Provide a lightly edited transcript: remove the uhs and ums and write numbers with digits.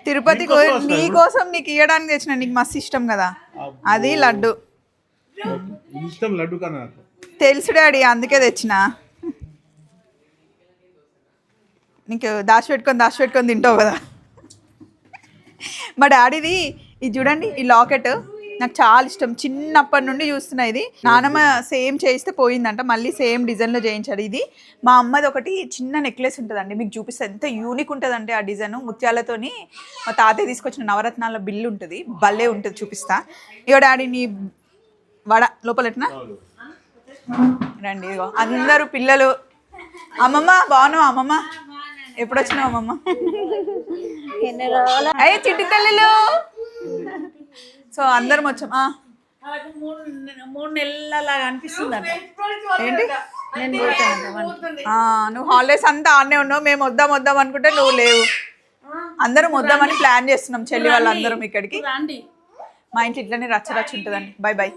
తిరుపతి నీ కోసం నీకు ఇవ్వడానికి తెచ్చిన, నీకు మస్తు ఇష్టం కదా అది లడ్డు. ఇష్టం లడ్డు కన్నా తెలుసు డాడీ, అందుకే తెచ్చిన. నీకు దాచిపెట్టుకొని తింటావు కదా. మా డాడీది ఇది చూడండి, ఈ లాకెట్ నాకు చాలా ఇష్టం, చిన్నప్పటి నుండి చూస్తున్నా. ఇది నానమ్మ సేమ్ చేస్తే పోయిందంట, మళ్ళీ సేమ్ డిజైన్లో చేయించాడు. ఇది మా అమ్మది ఒకటి చిన్న నెక్లెస్ ఉంటుందండి, మీకు చూపిస్తే ఎంత యూనిక్ ఉంటుందంటే ఆ డిజైన్ ముత్యాలతోని. మా తాతయ్య తీసుకొచ్చిన నవరత్నాల బిల్లు ఉంటుంది, భలే ఉంటుంది, చూపిస్తా. ఇగో డాడీ నీ వడ లోపలెట్నా రండి. ఇగో అందరూ పిల్లలు. అమ్మమ్మ బాగున్నావా? అమ్మమ్మ ఎప్పుడు వచ్చినావు అమ్మమ్మ? అయ్యే చిట్టి తల్లిలు. సో అందరం వచ్చాం. 3 నెలలాగా అనిపిస్తుంది. ఏంటి నువ్వు హాలిడేస్ అంతా ఆడనే ఉన్నావు, మేము వద్దాం అనుకుంటే నువ్వు లేవు. అందరం వద్దామని ప్లాన్ చేస్తున్నాం చెల్లి వాళ్ళందరం ఇక్కడికి. మా ఇంట్లో ఇట్లనే రచ్చ ఉంటుందండి. బై.